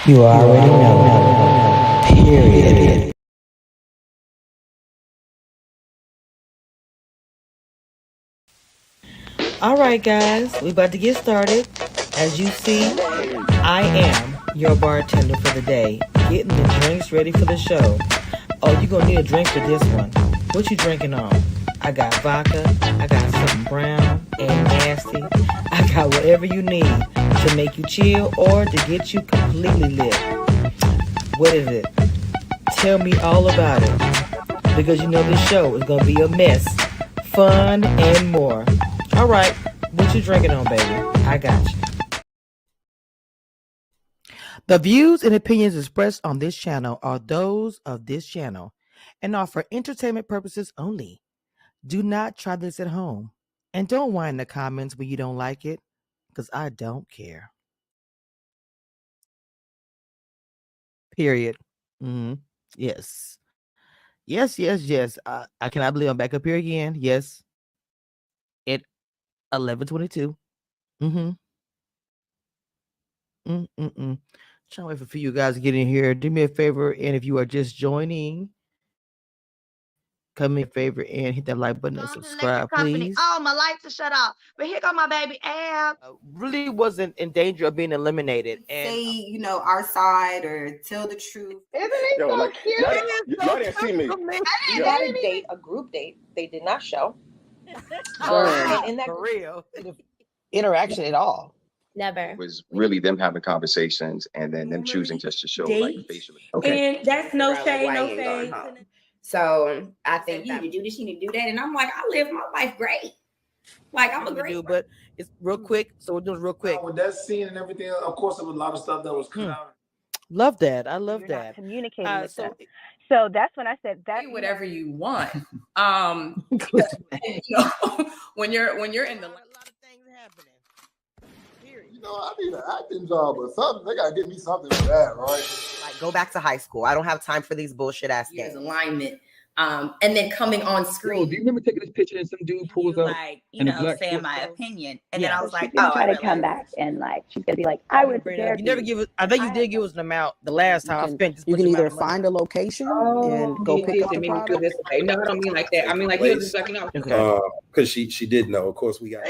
You already know. Period. All right, guys, we about to get started. As you see, I am your bartender for the day, getting the drinks ready for the show. Oh, you gonna need a drink for this one. What you drinking on? I got vodka, I got something brown and nasty. I got whatever you need to make you chill or to get you completely lit. What is it? Tell me all about it. Because you know this show is gonna be a mess, fun, and more. All right, what you drinking on, baby? I got you. The views and opinions expressed on this channel are those of this channel and are for entertainment purposes only. Do not try this at home. And don't whine in the comments when you don't like it, because I don't care. Period. Mm-hmm. Yes. Yes. I cannot believe I'm back up here again. Yes. At 11:22. Mm-hmm. Mm-mm-mm. Trying to wait for you guys to get in here. Do me a favor, and if you are just joining, come in a favor and hit that like button and subscribe, please. Oh, my lights are shut off. But here go my baby Ab. Really wasn't in danger of being eliminated. And say, our side or tell the truth. Isn't he so cute? Y'all didn't see me. We Yeah. had a date, a group date. They did not show. and in that for real. Interaction at all. Never. It was really them having conversations and then them choosing just to show like Dates. facially. Okay. And that's no shade, no White and shade. gone home. So I think you need to do this, you need to do that. And I'm like, I live my life great. Like, I'm a We great do, but it's real quick. So we're doing it real quick. With that scene and everything, of course, there was a lot of stuff that was cut out. Love that. I love You're that. not communicating with so them. So that's when I said that. Say whatever you want. When you're in the a lot of things happening. Period. I need an acting job or something. They gotta give me something for that, right? Like, go back to high school. I don't have time for these bullshit ass years things. alignment. And then coming on Yo, screen. do you remember taking this picture and some dude pulls up? Like, in a black saying sports my car? opinion. And Yeah. then I was like, she's gonna oh, try I to come realized. back and she's gonna be like, I was You there. never give us. I think you did give us an amount the last time I spent. You can either find a location and go pick up the product. No, I don't mean like that. I mean like he was just like, Okay. Because she did know. Of course, we got.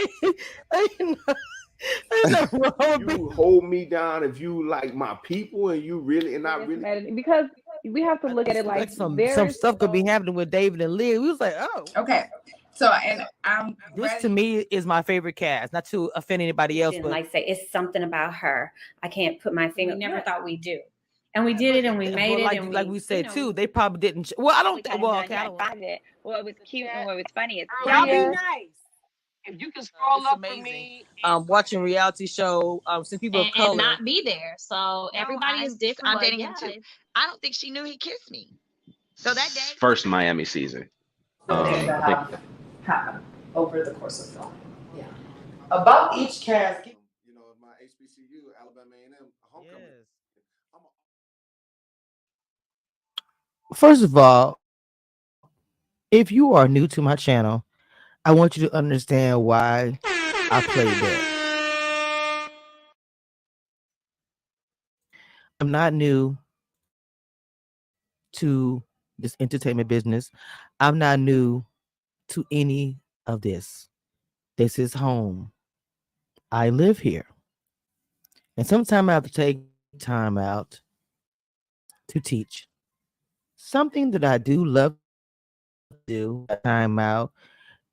Ain't nothing wrong with You hold me down if you like my people and you really and not really. Because we have to look at it like some stuff could be happening with David and Leah. We was like, oh, okay. So and I'm this to me is my favorite cast. Not to offend anybody else, but like say it's something about her. I can't put my finger. We never thought we do, and we did it, and we made well, it, and like we said too. They probably didn't. Well, I don't think. Well, okay, I don't like it. Well, it was cute, and what was funny is Y'all be nice. If you can scroll up for me. watching reality show. Since people of color and not be there. So everybody is different. I'm but dating yeah, him too. I don't think she knew he kissed me. So that day. First Miami season. happened over the course of filming. Yeah. About each cast. My HBCU, Alabama A&M, homecoming. First of all, if you are new to my channel, I want you to understand why I played that. I'm not new to this entertainment business. I'm not new to any of this. This is home. I live here. And sometimes I have to take time out to teach. Something that I do love to do, time out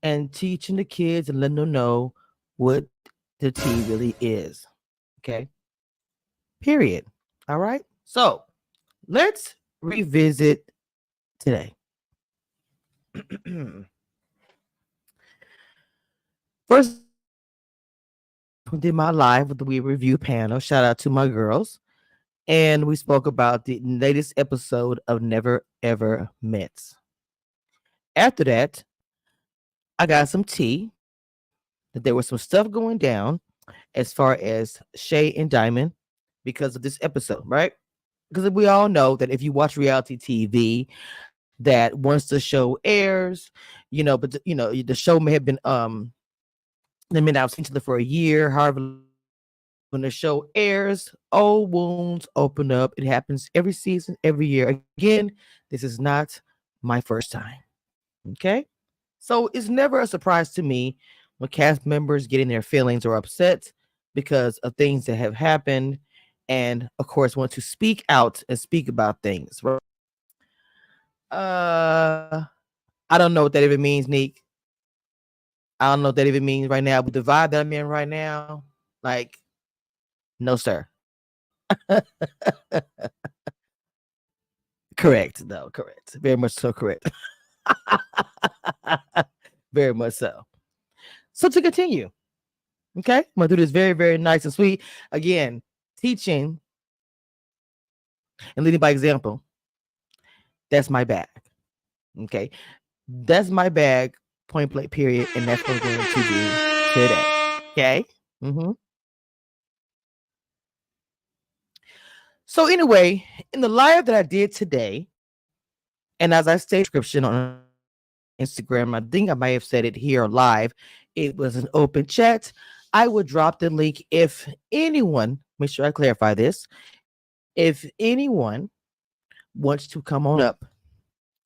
and teaching the kids and letting them know what the tea really is. Okay. Period. All right. So let's revisit today. First, we did my live with the We Review panel. Shout out to my girls. And we spoke about the latest episode of Never Ever Met. After that, I got some tea that there was some stuff going down as far as Shay and Diamond because of this episode, right? Because we all know that if you watch reality TV, that once the show airs, the show may have been they may not have seen each other for a year, however when the show airs, old wounds open up. It happens every season, every year. Again, this is not my first time. Okay? So it's never a surprise to me when cast members get in their feelings or upset because of things that have happened and of course want to speak out and speak about things. Right? I don't know what that even means, Neek. I don't know what that even means right now, but the vibe that I'm in right now, like, no, sir. Correct. No, correct. Very much so correct. Very much so. So to continue, okay, I'm gonna do this very, very nice and sweet. Again, teaching and leading by example. That's my bag. Okay, that's my bag. Point blank. Period. And that's what we're going to do today. Okay. So anyway, in the live that I did today, and as I stated description on Instagram, I think I might have said it here live. It was an open chat. I would drop the link if anyone, make sure I clarify this. If anyone wants to come on up,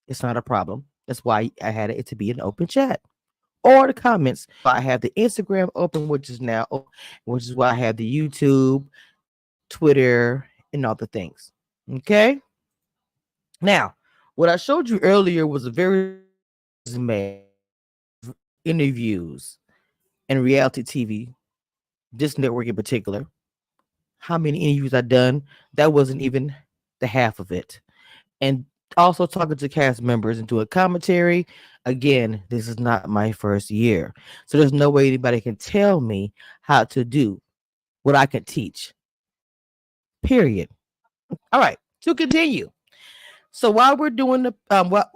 it's not a problem. That's why I had it to be an open chat. Or the comments. I have the Instagram open, which is now, which is why I have the YouTube, Twitter, and all the things. Okay. Now, what I showed you earlier was a very interviews and reality TV, this network in particular. How many interviews I've done? That wasn't even the half of it. And also talking to cast members and doing commentary. Again, this is not my first year. So there's no way anybody can tell me how to do what I can teach. Period. All right, to continue. So while we're doing the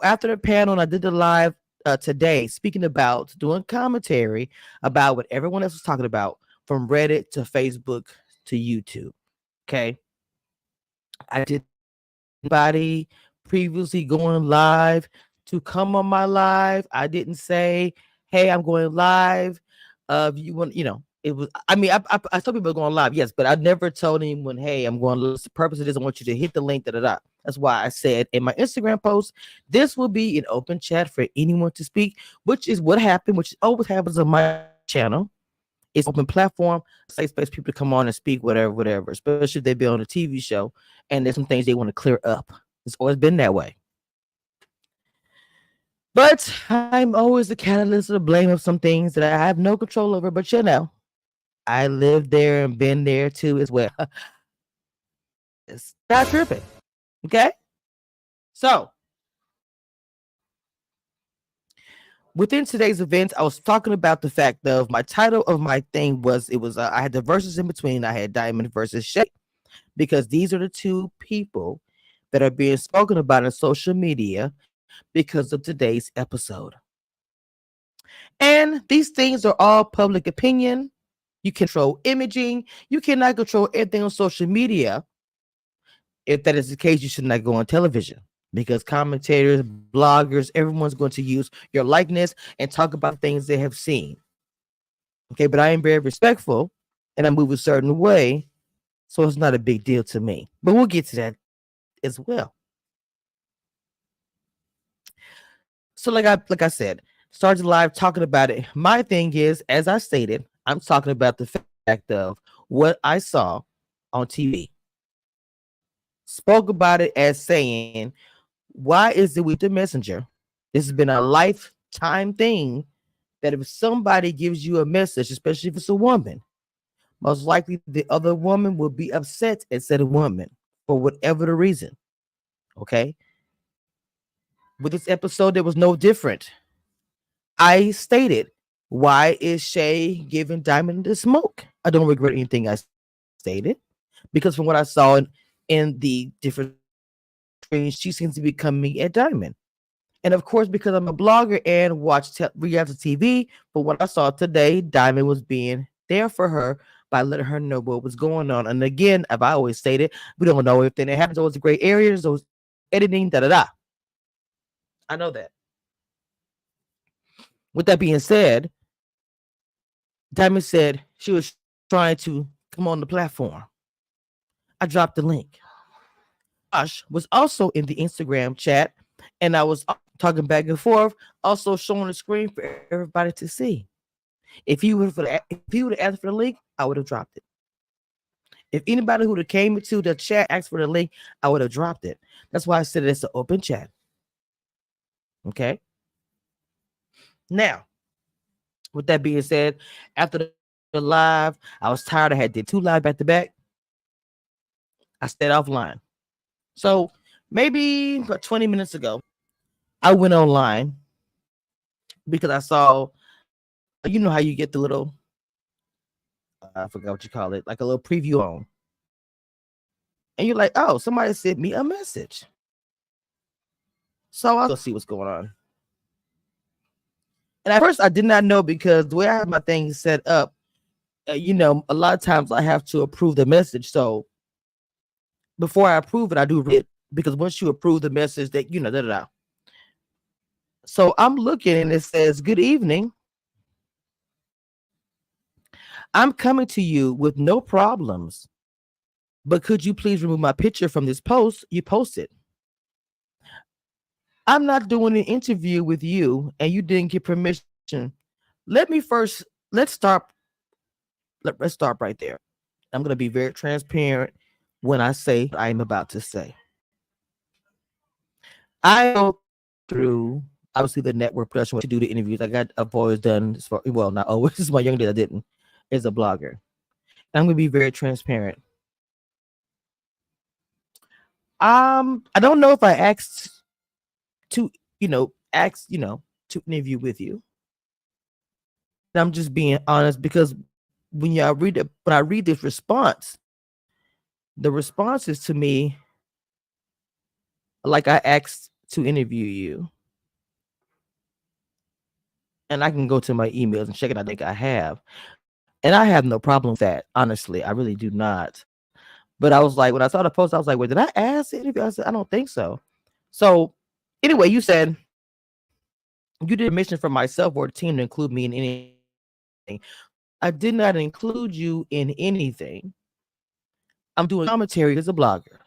after the panel, and I did the live today, speaking about doing commentary about what everyone else was talking about, from Reddit to Facebook to YouTube. Okay, I did anybody previously going live to come on my live. I didn't say, "Hey, I'm going live." You want, it was. I mean, I told people going live, yes, but I never told anyone, "Hey, I'm going live." The purpose of this, I want you to hit the link. That's why I said in my Instagram post, this will be an open chat for anyone to speak, which is what happened, which always happens on my channel. It's open platform, safe space, people to come on and speak, whatever, especially if they be on a TV show and there's some things they want to clear up. It's always been that way. But I'm always the catalyst of the blame of some things that I have no control over, but I lived there and been there too as well. It's not tripping. Okay? So within today's event, I was talking about the fact of my title of my thing was I had the verses in between. I had Diamond versus Shay, because these are the two people that are being spoken about in social media because of today's episode. And these things are all public opinion. You control imaging. You cannot control everything on social media. If that is the case, you should not go on television, because commentators, bloggers, everyone's going to use your likeness and talk about things they have seen. Okay, but I am very respectful and I move a certain way, so it's not a big deal to me. But we'll get to that as well. So like I said, started live talking about it. My thing is, as I stated, I'm talking about the fact of what I saw on TV. Spoke about it as saying, why is it with the messenger? This has been a lifetime thing that if somebody gives you a message, especially if it's a woman, most likely the other woman will be upset and said a woman for whatever the reason. Okay. With this episode, there was no different. I stated, why is Shay giving Diamond the smoke? I don't regret anything I stated, because from what I saw in the different screens, she seems to be coming at Diamond. And of course, because I'm a blogger and watch reality TV, but what I saw today, Diamond was being there for her by letting her know what was going on. And again, as I always stated, we don't know if it happens. Those gray areas, those editing, da. I know that. With that being said, Diamond said she was trying to come on the platform. I dropped the link. Josh was also in the Instagram chat, and I was talking back and forth, also showing the screen for everybody to see. If he would have asked for the link, I would have dropped it. If anybody who came into the chat asked for the link, I would have dropped it. That's why I said it's an open chat. Okay. Now, with that being said, after the live, I was tired. I had did 2 live back to back. I stayed offline. So maybe about 20 minutes ago, I went online because I saw, you know how you get the little, I forgot what you call it, like a little preview on. And you're like, oh, somebody sent me a message. So I'll go see what's going on. And at first I did not know, because the way I have my thing set up, you know, a lot of times I have to approve the message. So before I approve it, I do read it, because once you approve the message, that, you know, da da da. So I'm looking and it says, good evening. I'm coming to you with no problems, but could you please remove my picture from this post you posted? I'm not doing an interview with you and you didn't get permission. Let's start right there. I'm going to be very transparent when I say what I'm about to say. I go through, obviously, the network production to do the interviews. I've always done, well, not always, this is my young days I didn't, as a blogger. I'm going to be very transparent. I don't know if I asked to interview with you. I'm just being honest, because when I read this response, the response is to me like I asked to interview you. And I can go to my emails and check it. I think I have. And I have no problem with that. Honestly, I really do not. But I was like, when I saw the post, I was like, wait, did I ask to interview? I said, I don't think so. So anyway, you said you did a mission for myself or the team to include me in anything. I did not include you in anything. I'm doing commentary as a blogger.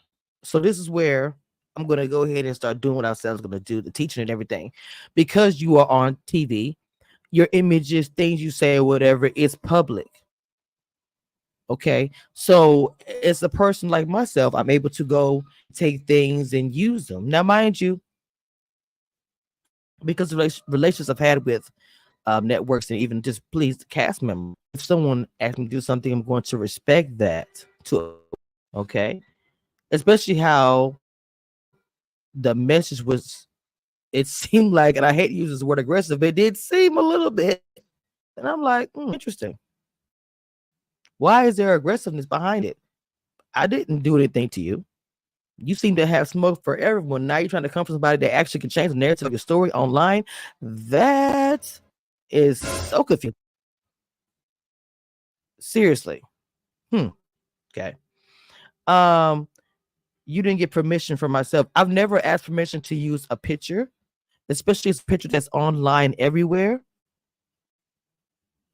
So this is where I'm going to go ahead and start doing what I said I was going to do, the teaching and everything. Because you are on TV, your images, things you say, or whatever, is public. Okay. So as a person like myself, I'm able to go take things and use them. Now, mind you, because the relations I've had with networks and even just please cast members, if someone asks me to do something, I'm going to respect that too. Okay. Especially how the message was, it seemed like, and I hate to use this word aggressive, it did seem a little bit. And I'm like, interesting. Why is there aggressiveness behind it? I didn't do anything to you. You seem to have smoke for everyone. Now you're trying to come from somebody that actually can change the narrative of your story online. That is so confusing. Seriously. Okay. You didn't get permission from myself. I've never asked permission to use a picture, especially a picture that's online everywhere,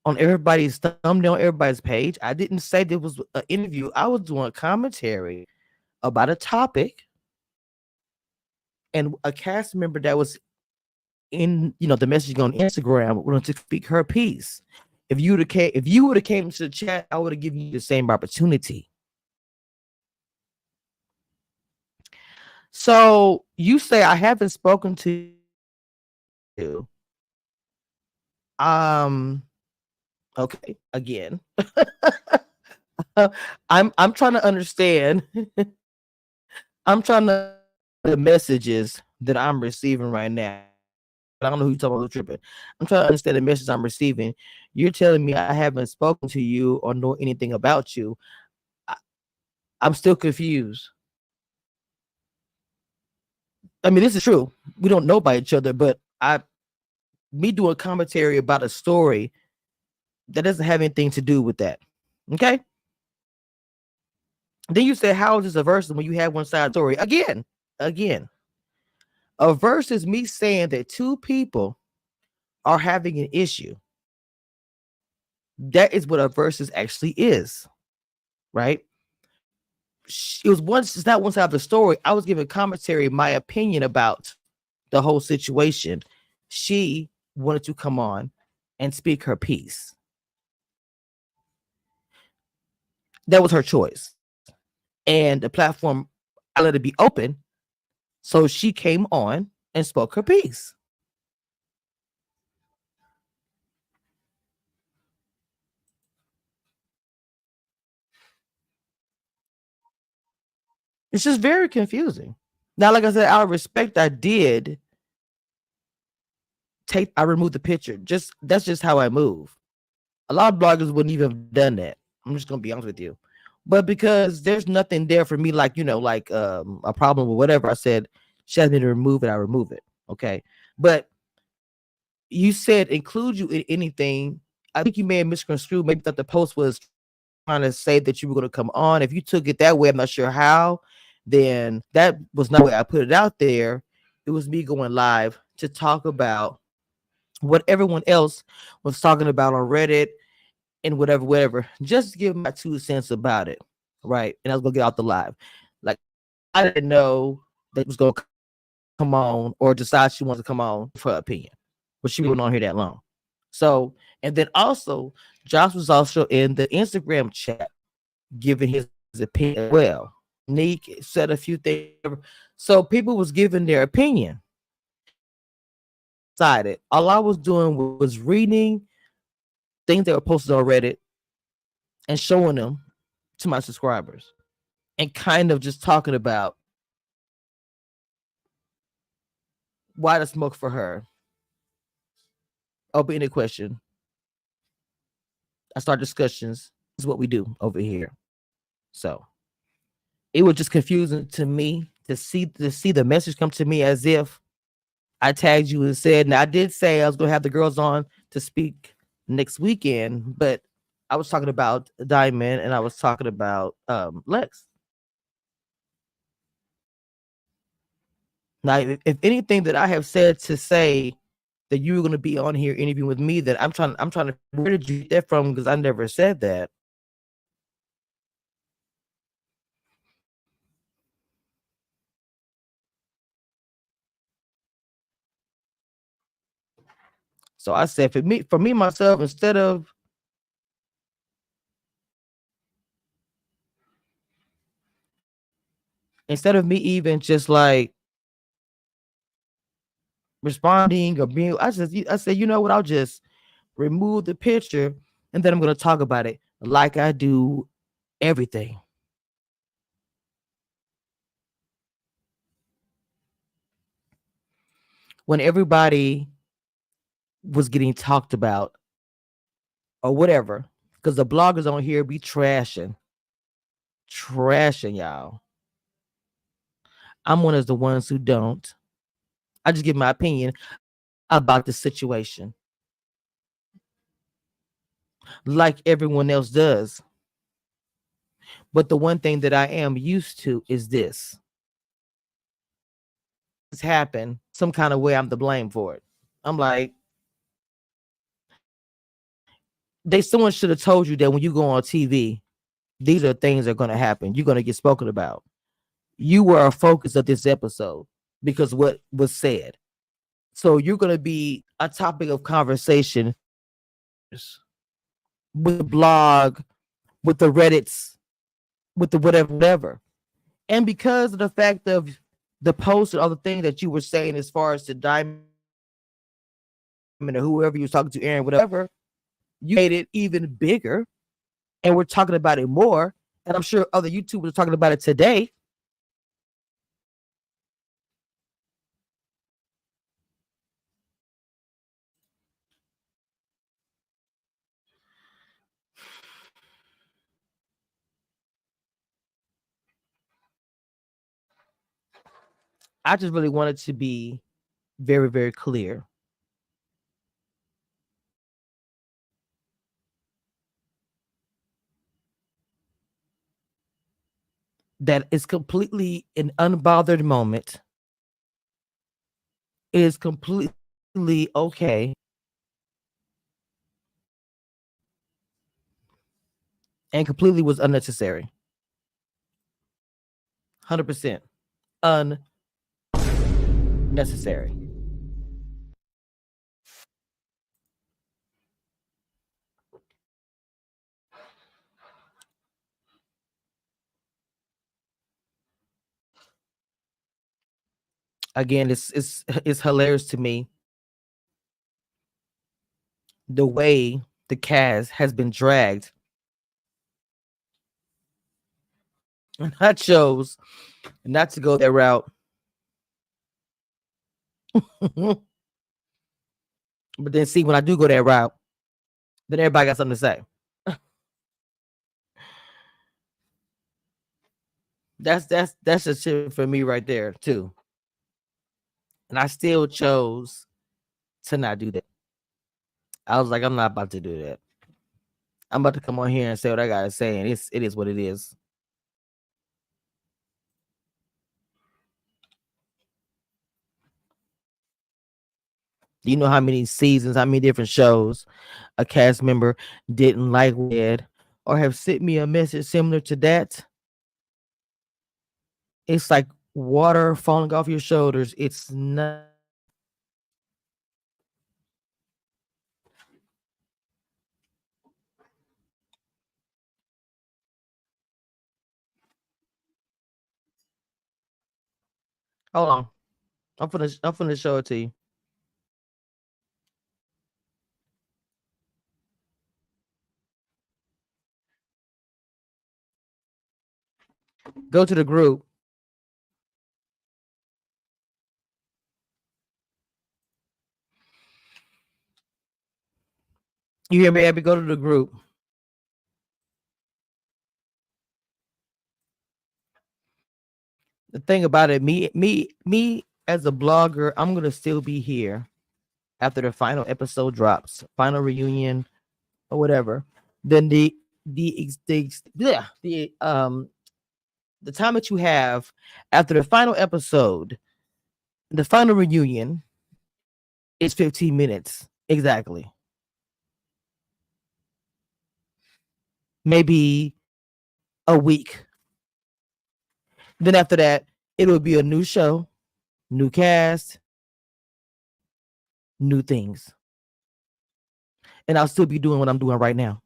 on everybody's thumbnail, everybody's page. I didn't say there was an interview. I was doing a commentary about a topic, and a cast member that was in, the messaging on Instagram wanted to speak her piece. If you would have came into the chat, I would have given you the same opportunity. So you say I haven't spoken to you. Okay, again. I'm trying to understand. I'm trying to the messages that I'm receiving right now. I don't know who you're talking about tripping. I'm trying to understand the message I'm receiving. You're telling me I haven't spoken to you or know anything about you. I'm still confused. I mean, this is true. We don't know about each other, but me doing commentary about a story that doesn't have anything to do with that. Okay. Then you say, how is this a verse when you have one side story? Again. A verse is me saying that two people are having an issue. That is what a verse actually is. right? It was once, it's not one side of the story. I was giving commentary, my opinion about the whole situation. She wanted to come on and speak her piece. That was her choice. And the platform, I let it be open. So she came on and spoke her piece. It's just very confusing. Now, like I said, out of respect, I did I removed the picture. That's just how I move. A lot of bloggers wouldn't even have done that. I'm just gonna be honest with you. But because there's nothing there for me, like, like a problem or whatever, I said, she asked me to remove it, I remove it. Okay. But you said include you in anything. I think you may have misconstrued, maybe thought the post was trying to say that you were going to come on. If you took it that way, I'm not sure how, then that was not the way I put it out there. It was me going live to talk about what everyone else was talking about on Reddit and whatever, just to give my 2 cents about it, right? And I was gonna get out the live. Like, I didn't know that was gonna come on or decide she wants to come on for her opinion, but she wasn't on here that long. So, and then also, Josh was also in the Instagram chat giving his opinion as well. Neek said a few things, so people was giving their opinion. Decided all I was doing was reading things that were posted on Reddit and showing them to my subscribers and kind of just talking about why the smoke for her. Open any question. I start discussions. This is what we do over here. So it was just confusing to me to see the message come to me as if I tagged you and said, now I did say I was gonna have the girls on to speak next weekend, but I was talking about Diamond and I was talking about Lex. Now, if anything that I have said to say that you were going to be on here interviewing with me, that I'm trying to, where did you get that from? Because I never said that. So I said, for me myself, instead of me even just like responding or being, I said, you know what? I'll just remove the picture and then I'm going to talk about it like I do everything. When everybody was getting talked about or whatever, because the bloggers on here be trashing y'all. I'm one of the ones who don't. I just give my opinion about the situation, like everyone else does. But the one thing that I am used to is this. It's happened some kind of way, I'm to blame for it. I'm like, someone should have told you that when you go on TV, these are things that are going to happen. You're going to get spoken about. You were a focus of this episode because what was said. So you're going to be a topic of conversation with the blog, with the Reddits, with the whatever. And because of the fact of the post and all the things that you were saying as far as the Diamond or whoever you was talking to, Aaron, whatever, you made it even bigger. And we're talking about it more. And I'm sure other YouTubers are talking about it today. I just really wanted to be very, very clear. That is completely an unbothered moment. It is completely okay and completely was unnecessary. 100% unnecessary. Again, it's hilarious to me the way the cast has been dragged. And I chose not to go that route. But then see, when I do go that route, then everybody got something to say. That's a shit for me right there too. And I still chose to not do that. I was like, I'm not about to do that. I'm about to come on here and say what I gotta say, and it is what it is. Do you know how many seasons, how many different shows a cast member didn't like with or have sent me a message similar to that? It's like water falling off your shoulders. It's not. Hold on. I'm finna show it to you. Go to the group. You hear me, Abby? Go to the group. The thing about it, me as a blogger, I'm gonna still be here after the final episode drops, final reunion or whatever. Then the time that you have after the final episode, the final reunion is 15 minutes exactly. Maybe a week. Then after that, it will be a new show, new cast, new things. And I'll still be doing what I'm doing right now.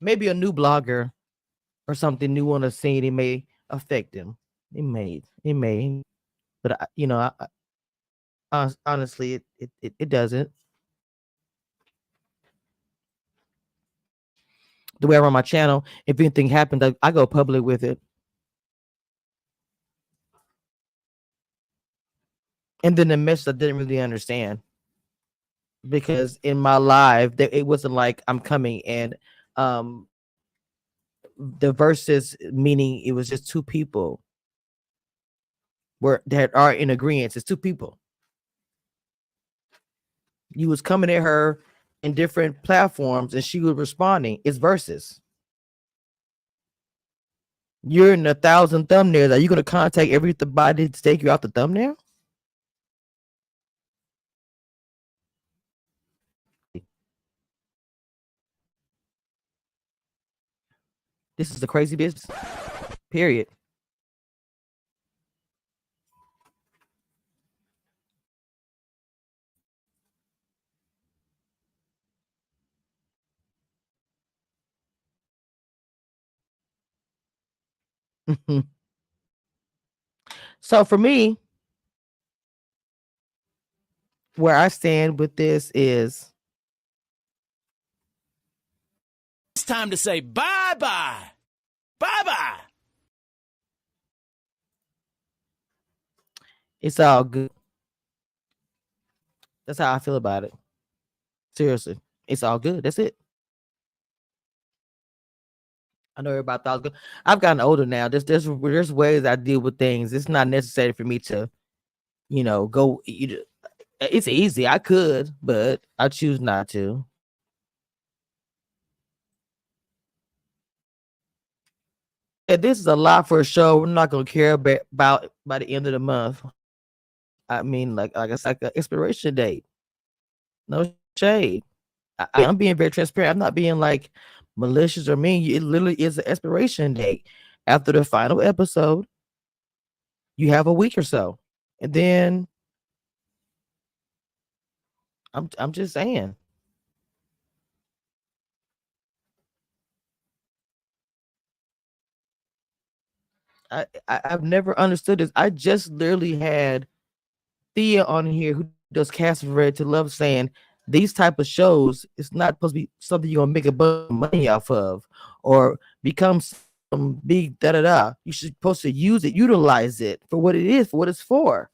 Maybe a new blogger or something new on the scene, it may affect them. It may, but honestly, it doesn't. The way I run my channel, if anything happens, I go public with it. And then the message I didn't really understand, because in my live, it wasn't like I'm coming and the verses, meaning it was just two people that are in agreement. It's two people. You was coming at her in different platforms and she was responding. It's verses. You're in 1,000 thumbnails. Are you going to contact everybody to take you out the thumbnail? This is the crazy business. Period. So for me, where I stand with this is it's time to say bye-bye. Bye-bye. It's all good. That's how I feel about it. Seriously. It's all good. That's it. I know everybody thought it was good. I've gotten older now. There's ways I deal with things. It's not necessary for me to, go. It's easy. I could, but I choose not to. Yeah, this is a lot for a show we're not gonna care about by the end of the month. I mean, like it's like an expiration date. No shade. I'm being very transparent. I'm not being like malicious or mean. It literally is an expiration date. After the final episode, you have a week or so, and then I'm just saying. I've never understood this. I just literally had Thea on here who does Cast of Red to Love saying these type of shows it's not supposed to be something you're gonna make a bunch of money off of or become some big da da da. You should supposed to use it, utilize it for what it is, for what it's for.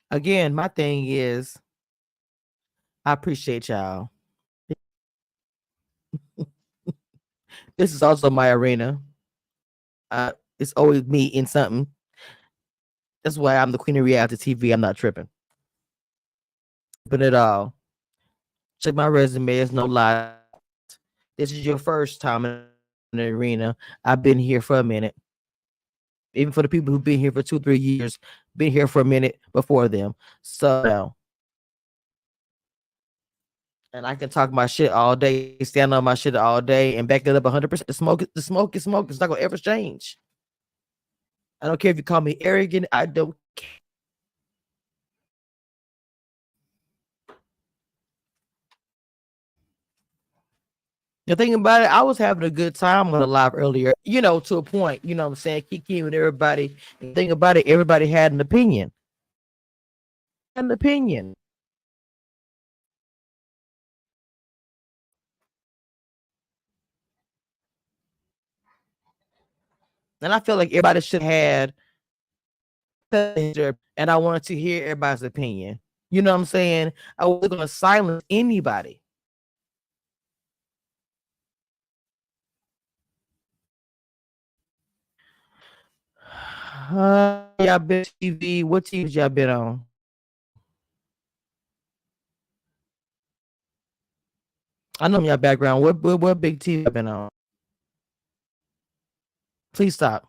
Again, my thing is I appreciate y'all. This is also my arena. It's always me in something. That's why I'm the queen of reality TV. I'm not tripping. But at all. Check my resume. It's no lie. This is your first time in the arena. I've been here for a minute. Even for the people who've been here for 2-3 years, been here for a minute before them. So, and I can talk my shit all day, stand on my shit all day, and back it up 100%. The smoke is smoke. It's not gonna ever change. I don't care if you call me arrogant. I don't care. The thing about it, I was having a good time on the live earlier, to a point, what I'm saying, Kiki and everybody. The thing about it, everybody had an opinion. An opinion. And I feel like everybody should have had, and I wanted to hear everybody's opinion. You know what I'm saying? I wasn't going to silence anybody. Y'all been TV. What TVs y'all been on? I know y'all background. What big TV y'all been on? Please stop.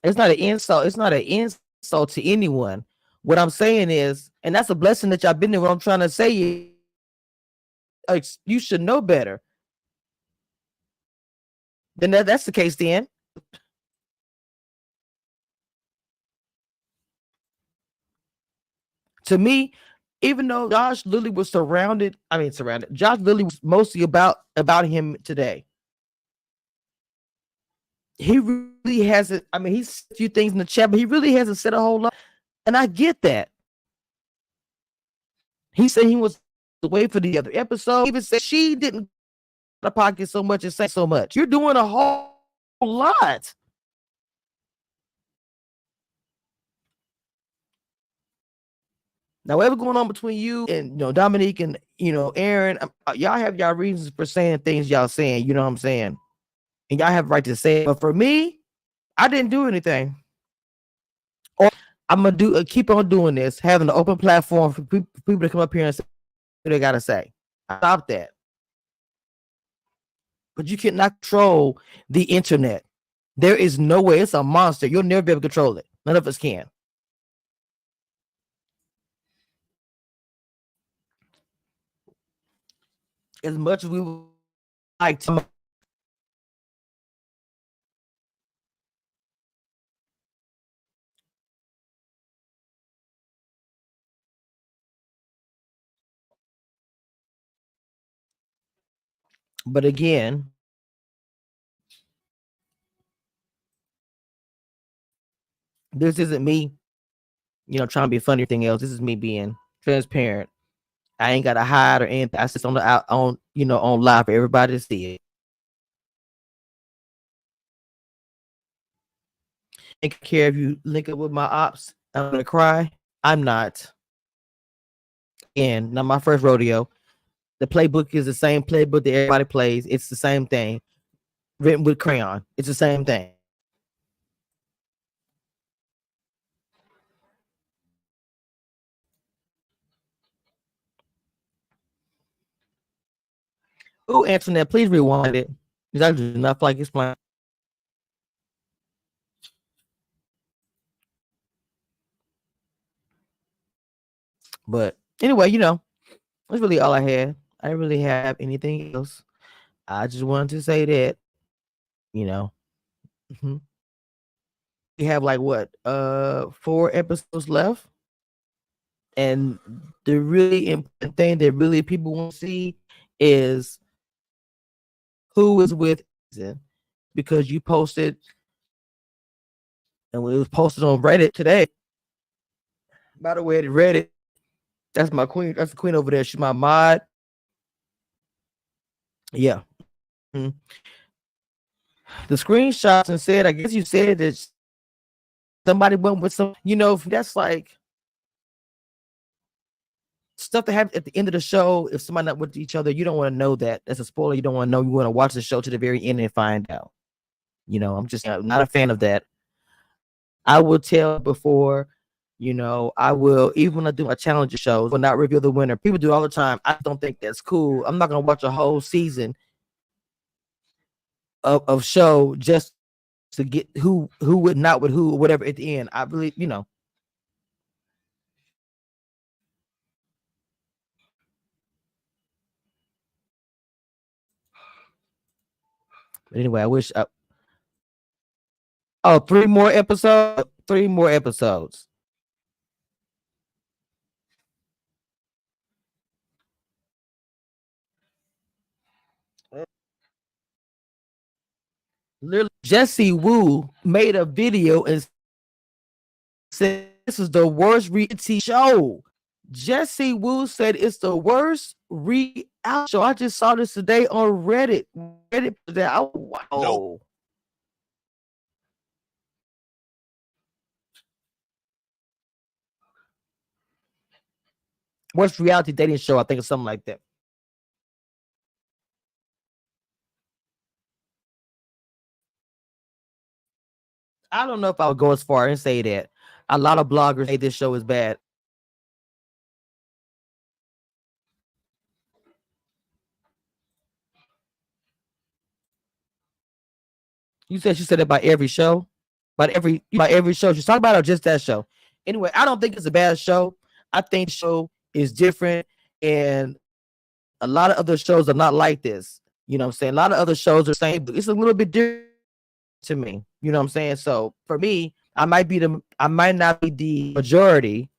It's not an insult. It's not an insult to anyone. What I'm saying is, and that's a blessing that y'all been there. What I'm trying to say is, you should know better. Then that's the case. Then to me, even though Josh Lilly was surrounded, Josh Lilly was mostly about him today. He really hasn't. He's said a few things in the chat, but he really hasn't said a whole lot. And I get that. He said he was away for the other episode. He even said she didn't out of pocket so much and say so much. You're doing a whole lot. Now, whatever going on between you and Dominique and Aaron, y'all have y'all reasons for saying things y'all saying. You know what I'm saying? And y'all have the right to say it. But for me, I didn't do anything. Or I'm gonna keep on doing this, having an open platform for people to come up here and say what they gotta say. Stop that. But you cannot control the internet. There is no way. It's a monster. You'll never be able to control it. None of us can. As much as we would like to, but again, this isn't me, trying to be funny or anything else. This is me being transparent. I ain't gotta hide or anything. I sit on on live for everybody to see it. I don't care if you link up with my ops. I'm gonna cry. I'm not. And not my first rodeo. The playbook is the same playbook that everybody plays. It's the same thing. written with crayon. It's the same thing. Oh, Antoinette, please rewind it. Because I do not feel like explaining. But anyway, that's really all I had. I didn't really have anything else. I just wanted to say that, you know, mhm. We have like what, 4 episodes left. And the really important thing that really people want to see is who is with Ethan, because you posted, and it was posted on Reddit today. By the way, the Reddit, that's my queen. That's the queen over there. She's my mod. Yeah. Mhm. The screenshots and said, I guess you said that somebody went with some, that's like stuff that happens at the end of the show. If somebody not with each other, you don't want to know that. That's a spoiler. You don't want to know. You want to watch the show to the very end and find out. I'm just not a fan of that. I will tell before, I will, even when I do my challenger shows, will not reveal the winner. People do all the time. I don't think that's cool. I'm not gonna watch a whole season of show just to get who would not with who or whatever at the end. I believe, But anyway, I wish. Oh, 3 more episodes. 3 more episodes. Literally, Jesse Wu made a video and said this is the worst reality show. Jesse Wu said it's the worst reality show. I just saw this today on Reddit. Wow. Nope. Worst reality dating show, I think, it's something like that. I don't know if I would go as far and say that. A lot of bloggers say this show is bad. You said she said it about every show, about every show she's talking about, or just that show. Anyway, I don't think it's a bad show. I think the show is different, and a lot of other shows are not like this. You know what I'm saying? A lot of other shows are the same, but it's a little bit different to me. You know what I'm saying? So for me, I might not be the majority.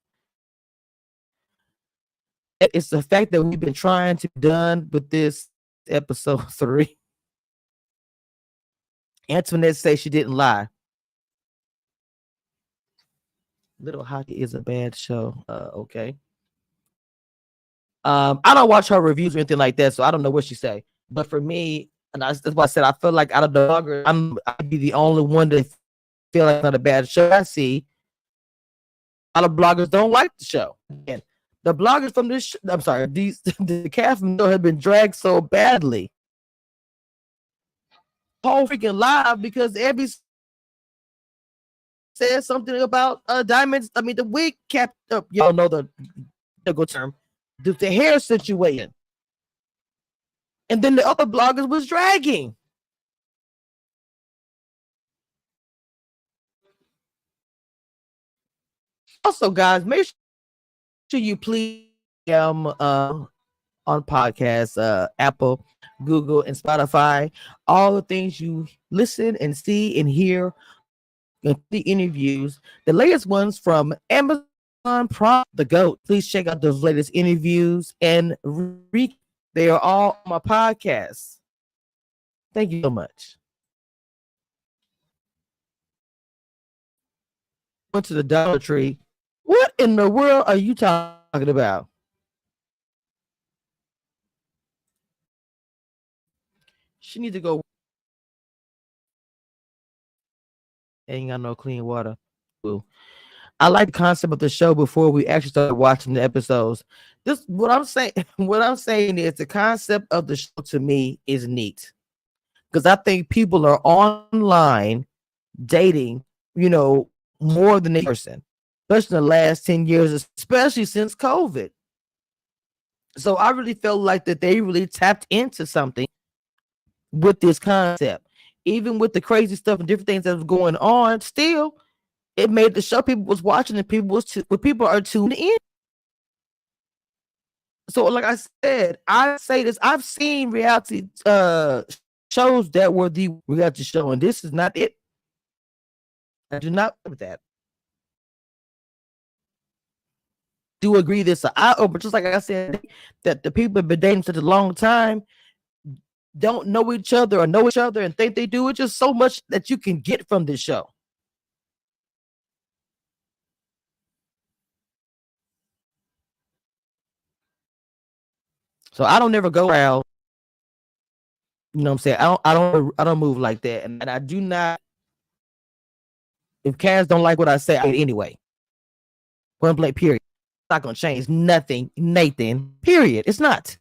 It's the fact that we've been trying to be done with this episode 3. Antoinette says she didn't lie. Little Hockey is a bad show. Okay. I don't watch her reviews or anything like that, so I don't know what she say. But for me, and that's why I said I feel like out of the bloggers, I'd be the only one that feel like it's not a bad show. I see a lot of bloggers don't like the show. And the bloggers from this, I'm sorry, the cast from the show have been dragged so badly. Whole freaking live because Abby said something about diamonds. I mean, the wig kept up. Y'all know the good term, the hair situation. And then the other bloggers was dragging. Also, guys, make sure you please on podcasts, Apple, Google, and Spotify. All the things you listen and see and hear in the interviews. The latest ones from Amazon Prime, the GOAT. Please check out those latest interviews and read. They are all on my podcast. Thank you so much. Went to the Dollar Tree. What in the world are you talking about? She needs to go. Ain't got no clean water. Ooh. I like the concept of the show before we actually started watching the episodes. What I'm saying is the concept of the show to me is neat. because I think people are online dating, more than a person, especially in the last 10 years, especially since COVID. So I really felt like that they really tapped into something with this concept. Even with the crazy stuff and different things that was going on, still it made the show people was watching and people are tuned in. So like I said, I say this, I've seen reality shows that were the reality show, and this is not it. I do not with that. Do agree this but just like I said, that the people have been dating such a long time don't know each other or know each other and think they do. It's just so much that you can get from this show. So I don't never go around, you know what I'm saying? I don't move like that. And I do not, if Cass don't like what I say, I anyway. Point blank, period. It's not gonna change nothing, Nathan. Period. It's not.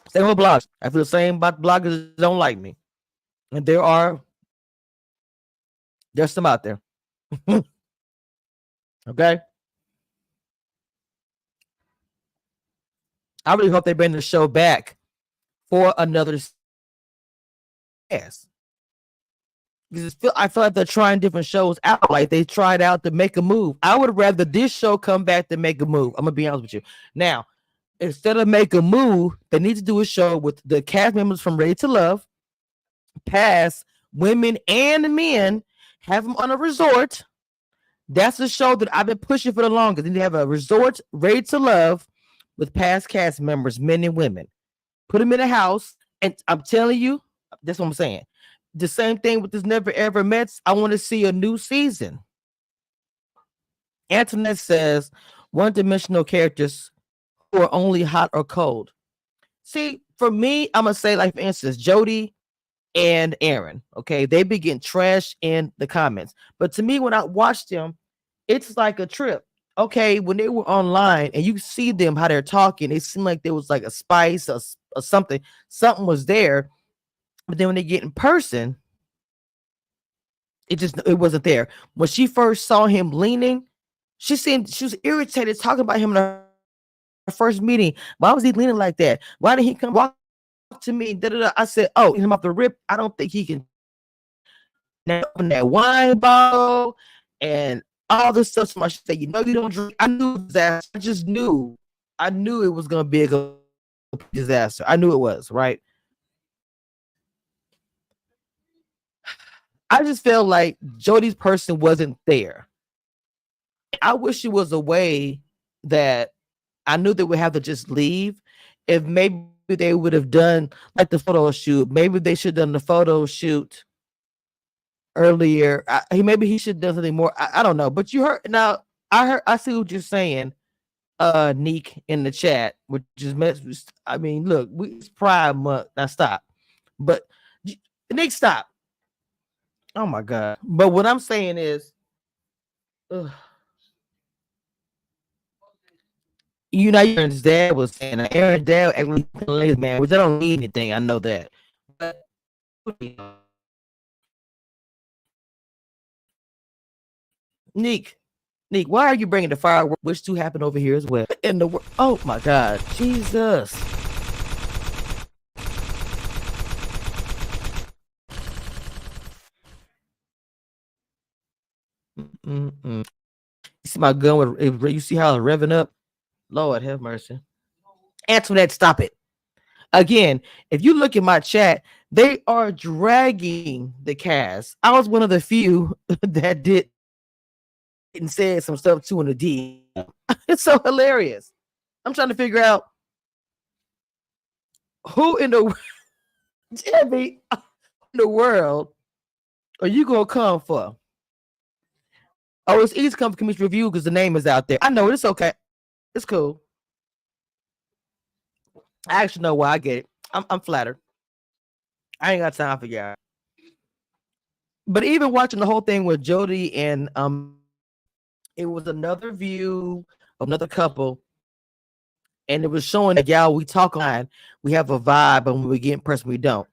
Same with blogs. I feel the same about bloggers that don't like me. And there's some out there. Okay. I really hope they bring the show back for another yes. Because I feel like they're trying different shows out. Like they tried out to make a move. I would rather this show come back to make a move. I'm gonna be honest with you. Now, instead of make a move, they need to do a show with the cast members from Ready to Love, past women and men, have them on a resort. That's a show that I've been pushing for the longest. They need to have a resort Ready to Love with past cast members, men and women. Put them in a house, and I'm telling you, that's what I'm saying. The same thing with this Never Ever Mets. I want to see a new season. Antoinette says one-dimensional characters who are only hot or cold. See, for me, I'm gonna say, like, for instance, Jody and Aaron. Okay, they be getting trash in the comments, but to me, when I watch them, it's like a trip. Okay, when they were online and you see them how they're talking, it seemed like there was like a spice or something. Something was there, but then when they get in person, it wasn't there. When she first saw him leaning, she was irritated talking about him in her first meeting. Why was he leaning like that? Why did he come walk to me? Da-da-da. I said, oh, him off the rip. I don't think he can. Now open that wine bottle and all this stuff. So much that you don't drink. I knew that. I just knew. I knew it was gonna be a disaster. I knew it was, right. I just felt like Jody's person wasn't there. I wish it was a way that I knew they would have to just leave. If maybe they would have done like the photo shoot, maybe they should have done the photo shoot earlier. Maybe he should have done something more. I don't know. But you heard now. I see what you're saying, Neek, in the chat, which is I mean, look, it's Pride Month. Now stop. But Nick, stop. Oh my God. But what I'm saying is, Aaron's dad was saying Aaron's dad actually man, which I don't need anything. I know that. But Nick, why are you bringing the fireworks, which do happen over here as well? In the oh my God, Jesus. You see my gun you see how it's revving up? Lord have mercy. Antoinette, stop it. Again, if you look at my chat, they are dragging the cast. I was one of the few that did and said some stuff too in the D. It's so hilarious. I'm trying to figure out who in the Debbie in the world are you gonna come for? Oh, it's easy to come for Community Review because the name is out there. I know it's okay. It's cool. I actually know why I get it. I'm flattered. I ain't got time for y'all. But even watching the whole thing with Jody and it was another view of another couple. and it was showing that y'all we talk on, we have a vibe, and when we get in person, we don't.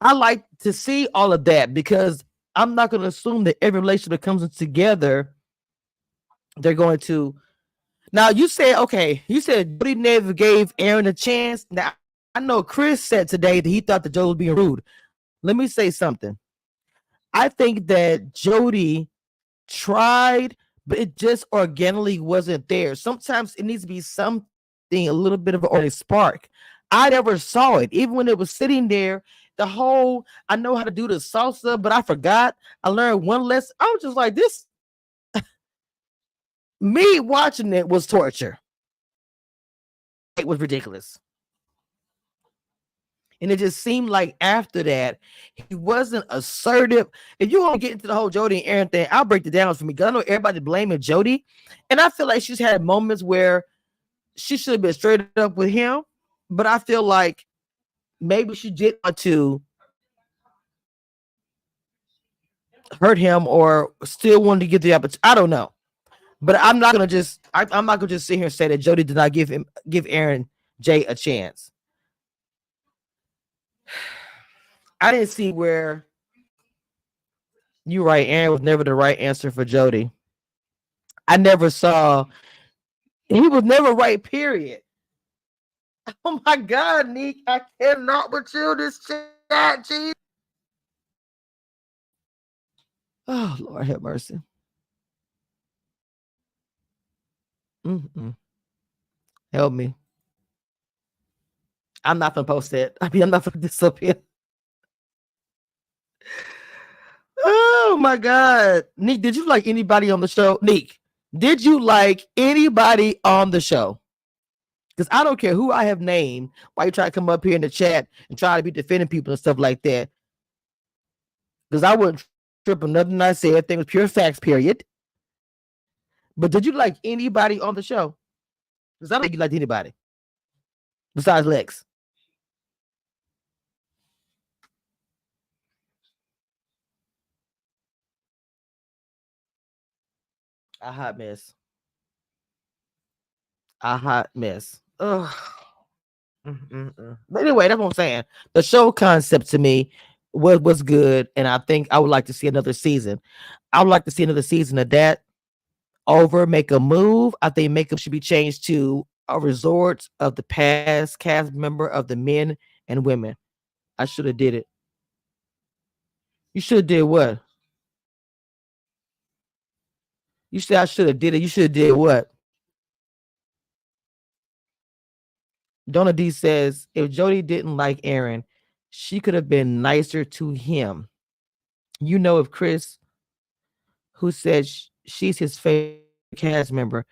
I like to see all of that because I'm not going to assume that every relationship that comes together, they're going to. Now you said, okay, you said Jody never gave Aaron a chance. Now I know Chris said today that he thought that Jody was being rude. Let me say something. I think that Jody tried, but it just organically wasn't there. Sometimes it needs to be something, a little bit of an organic spark. I never saw it, even when it was sitting there. The whole, I know how to do the salsa, but I forgot. I learned one lesson. I was just like, this, me watching it was torture. It was ridiculous. And it just seemed like after that, he wasn't assertive. If you want to get into the whole Jody and Aaron thing, I'll break it down for me because I know everybody blaming Jody. And I feel like she's had moments where she should have been straight up with him. But I feel like maybe she did want to hurt him or still wanted to get the opportunity. I don't know. But I'm not gonna just I'm not gonna just sit here and say that Jody did not give Aaron J a chance. I didn't see where you're right. Aaron was never the right answer for Jody. I never saw he was never right, period. Oh my God, Nick, I cannot with you this chat, geez. Oh, Lord have mercy. Help me. I'm not gonna post that. I mean, I'm not gonna disappear. Oh my God. Nick, did you like anybody on the show? Nick, did you like anybody on the show? Because I don't care who I have named. Why you try to come up here in the chat and try to be defending people and stuff like that? Because I wouldn't trip on nothing I said. Everything was pure facts, period. But did you like anybody on the show? Because I don't think you liked anybody besides Lex. A hot mess. A hot mess. Ugh. But anyway, that's what I'm saying. The show concept to me was good, and I think I would like to see another season. I would like to see another season of that. Over, make a move. I think makeup should be changed to a resort of the past cast member of the men and women. I should have did it. You should have did what? You said I should have did it. You should have did what? Donna D says, if Jody didn't like Aaron, she could have been nicer to him. You know, if Chris, who said she's his favorite cast member,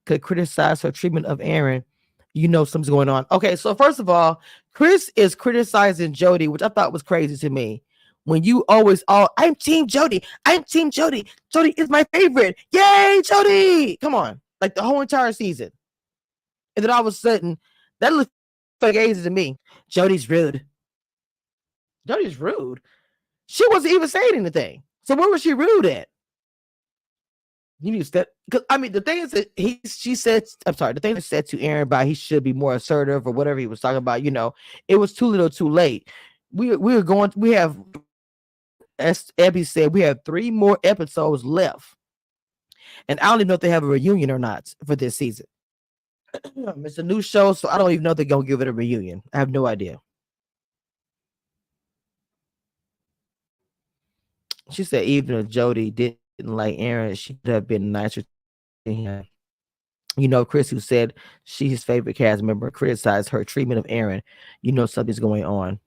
could criticize her treatment of Aaron, you know something's going on. Okay, so first of all, Chris is criticizing Jody, which I thought was crazy to me. When you always I'm Team Jody. I'm Team Jody. Jody is my favorite. Yay, Jody! Come on, like the whole entire season. And then all of a sudden, that looks crazy to me. Jody's rude. Jody's rude. She wasn't even saying anything. So where was she rude at? You need to step, because I mean the thing is that she said, I'm sorry, the thing that said to Aaron about he should be more assertive or whatever he was talking about, you know, it was too little too late. We have, as Abby said, we have 3 more episodes left. And I don't even know if they have a reunion or not for this season. It's a new show, so I don't even know if they're gonna give it a reunion. I have no idea. She said even if Jody didn't like Aaron, she could have been nicer to him. You know, Chris, who said she's his favorite cast member, criticized her treatment of Aaron. You know something's going on.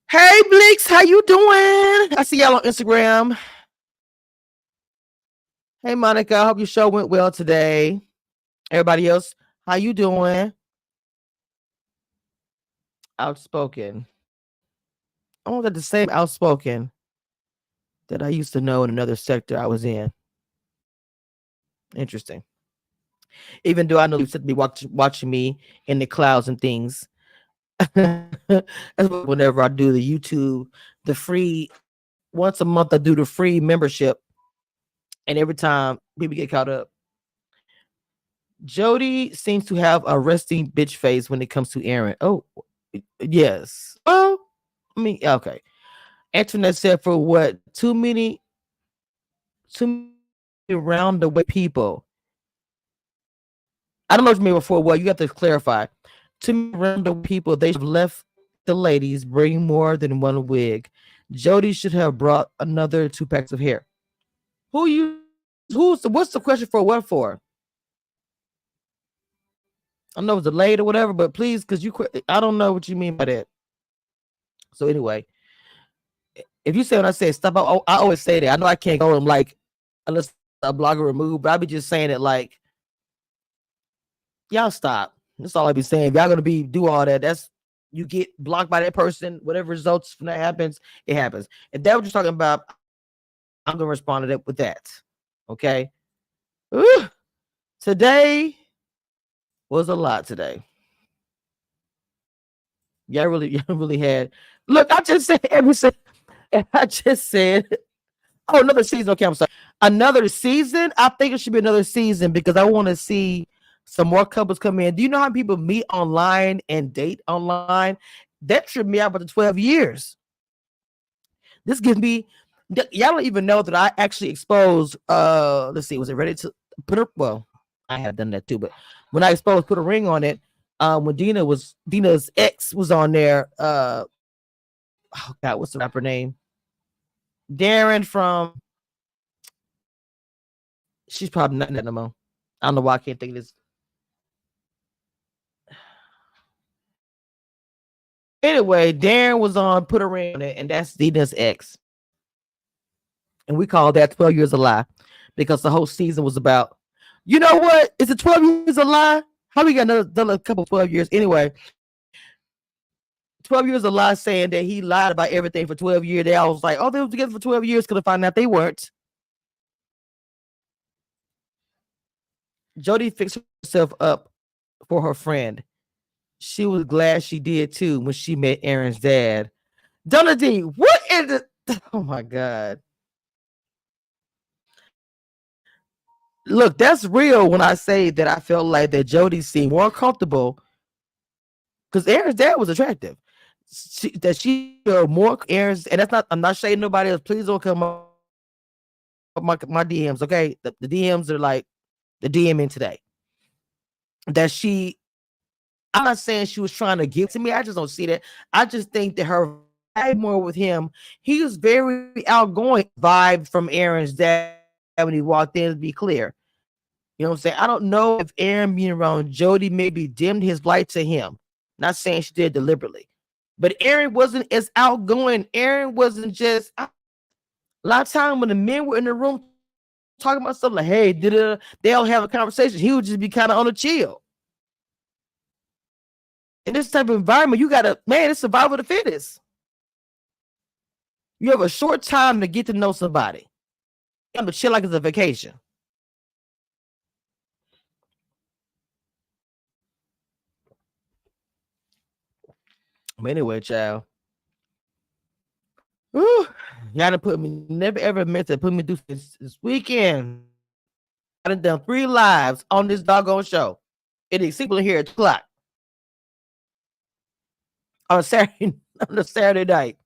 Hey, Blix, how you doing? I see y'all on Instagram. Hey, Monica, I hope your show went well today. Everybody else, how you doing? Outspoken. I want that the same outspoken that I used to know in another sector I was in. Interesting. Even though I know you said to be watching me in the clouds and things. Whenever I do the YouTube, the free, once a month I do the free membership, and every time people get caught up, Jody seems to have a resting bitch face when it comes to Aaron. Oh, yes. Well, I mean, okay. Antoinette said for what? Too many roundabout people. I don't know what you mean before. Well, you have to clarify. Too many roundabout people. They should have left the ladies bring more than one wig. Jody should have brought another 2 packs of hair. What's the question for? What for? I know it's delayed or whatever, but please, because I don't know what you mean by that. So anyway, if you say when I say stop, I always say that. I know I can't go them like unless a blogger removed, but I be just saying it like y'all stop. That's all I be saying. If y'all gonna do all that, that's you get blocked by that person. Whatever results from that happens, it happens. If that's what you're talking about, I'm gonna respond to that with that. Okay. Ooh, today was a lot today. Y'all really had. Look, I just said oh, another season. Okay, I'm sorry. Another season. I think it should be another season because I want to see some more couples come in. Do you know how people meet online and date online? That tripped me out for the 12 years. This gives me. Y'all don't even know that I actually exposed. Let's see. Was it ready to put her? Well, I have done that too, but when I exposed, put a ring on it. When Dina's ex was on there. Oh God, what's the rapper name? Darren from. She's probably not in that no more. I don't know why I can't think of this. Anyway, Darren was on Put a Ring on it, and that's Dina's ex. And we call that 12 Years a Lie because the whole season was about, you know what? Is it 12 Years a Lie? How we got another couple 12 years? Anyway, 12 Years a Lie saying that he lied about everything for 12 years. They all was like, oh, they were together for 12 years. Could have found out they weren't. Jody fixed herself up for her friend. She was glad she did too when she met Aaron's dad. Donna D, what is it? Oh my God. Look, that's real when I say that I felt like that Jody seemed more comfortable because Aaron's dad was attractive. She more Aaron's, and that's not, I'm not shading nobody else. Please don't come up my DMs, okay? The DMs are like the DMing today. That I'm not saying she was trying to give to me. I just don't see that. I just think that her vibe more with him. He was very outgoing. Vibe from Aaron's dad when he walked in, to be clear. You know what I'm saying? I don't know if Aaron being around Jody maybe dimmed his light to him. Not saying she did deliberately. But Aaron wasn't as outgoing. Aaron wasn't just a lot of time when the men were in the room talking about something like, hey, they all have a conversation. He would just be kind of on a chill. In this type of environment, you gotta, man, it's survival of the fittest. You have a short time to get to know somebody. You have to chill like it's a vacation. But anyway, child. Whew, y'all done put me, never ever meant to put me through this weekend. I done 3 lives on this doggone show. It is people here at 2 o'clock. On a Saturday night.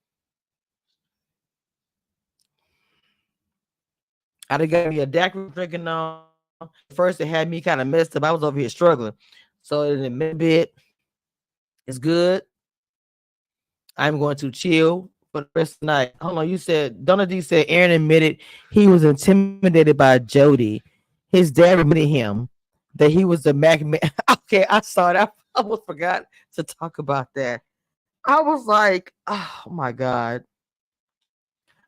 I done got me a daiquiri drinking on. First, it had me kind of messed up. I was over here struggling. So in a bit, it's good. I'm going to chill for the rest of the night. Hold on, you said, Donna D said Aaron admitted he was intimidated by Jody. His dad admitted him that he was the Mac man. Okay, I saw it. I almost forgot to talk about that. I was like, oh my God.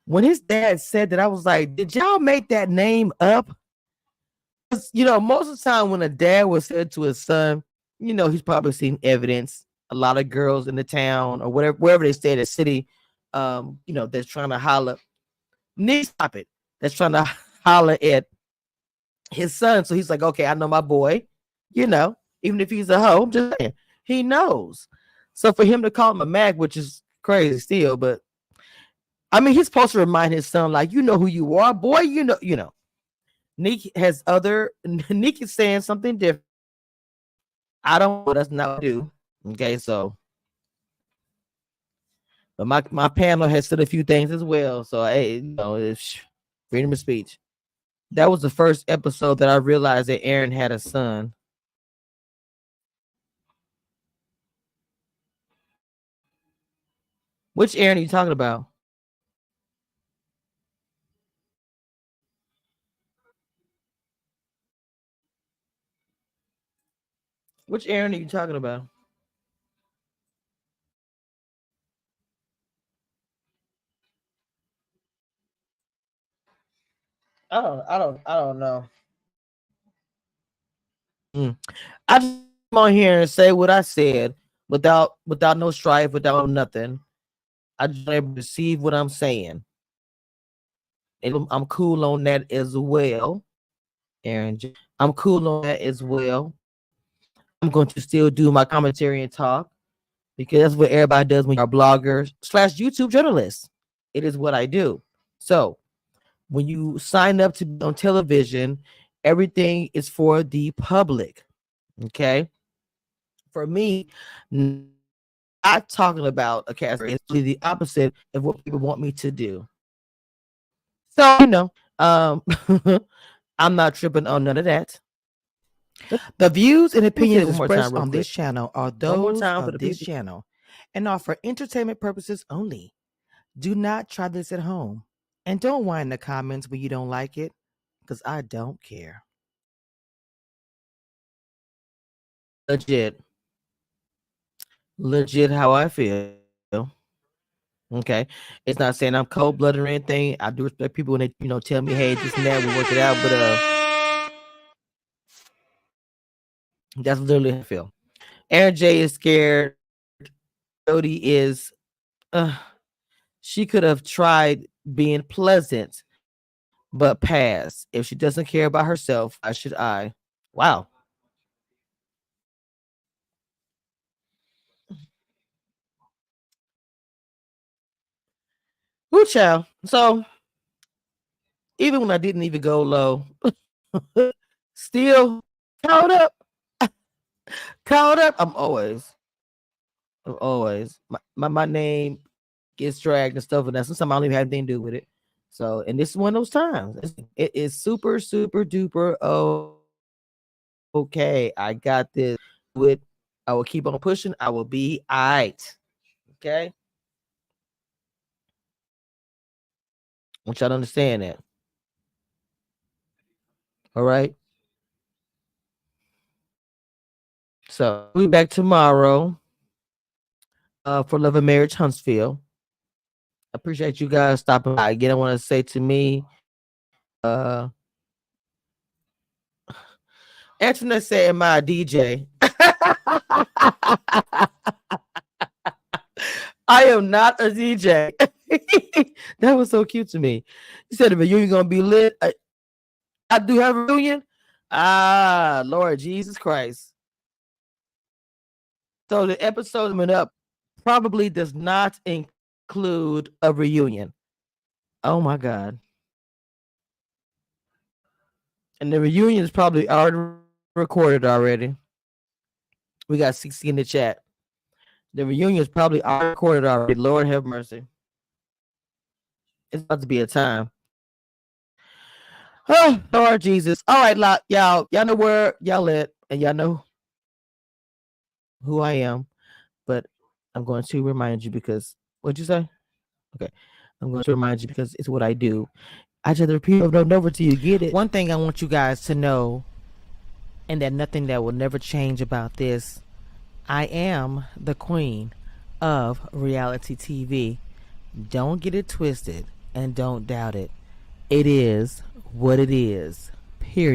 When his dad said that, I was like, did y'all make that name up? You know, most of the time when a dad was said to his son, you know, he's probably seen evidence. A lot of girls in the town or whatever, wherever they stay in the city, you know, that's trying to holler. Stop it. That's trying to holler at his son. So he's like, okay, I know my boy, you know, even if he's a hoe, just saying, he knows. So for him to call him a Mac, which is crazy still, but I mean, he's supposed to remind his son, like, you know who you are, boy, you know. Nick is saying something different. I don't. That's not what I do. Okay, so, but my panel has said a few things as well. So, hey, it's freedom of speech. That was the first episode that I realized that Aaron had a son. Which Aaron are you talking about? Which Aaron are you talking about? I don't know. I just come on here and say what I said without no strife, without nothing. I just want to receive what I'm saying. And I'm cool on that as well, Aaron. I'm cool on that as well. I'm going to still do my commentary and talk because that's what everybody does when you're a blogger / YouTube journalist. It is what I do. So when you sign up to be on television, everything is for the public. Okay. For me, not talking about a character is the opposite of what people want me to do. So, I'm not tripping on none of that. The views and opinions expressed on this channel are those of this channel and are for entertainment purposes only. Do not try this at home. And don't whine in the comments when you don't like it, because I don't care. Legit how I feel. Okay. It's not saying I'm cold-blooded or anything. I do respect people when they, tell me, hey, this and that, we'll work it out. But that's literally how I feel. Aaron J is scared. Jody is she could have tried being pleasant, but passed. If she doesn't care about herself, why should I? Wow. Ooh, child. So even when I didn't even go low, still caught up. I'm always my name gets dragged and stuff, and that sometimes I don't even have anything to do with it. So, and this is one of those times. It is super, super duper. Okay, I got this. I will keep on pushing. I will be all right. Okay. I want y'all to understand that. All right. So we'll be back tomorrow for Love and Marriage Huntsville. I appreciate you guys stopping by. Again, I want to say to me, Antoinette said, am I a DJ? I am not a DJ. That was so cute to me. You said the reunion gonna be lit. I do have a reunion. Lord Jesus Christ. So the episode coming up probably does not include a reunion. Oh my God. And the reunion is probably already recorded already. We got 60 in the chat. The reunion is probably already recorded already. Lord have mercy. It's about to be a time. Oh, Lord Jesus. All right, y'all know where y'all at, and y'all know who I am. But I'm going to remind you because what'd you say? Okay. I'm going to remind you because it's what I do. I just repeat over and over till you get it. One thing I want you guys to know, and that nothing that will never change about this, I am the queen of reality TV. Don't get it twisted and don't doubt it. It is what it is. Period.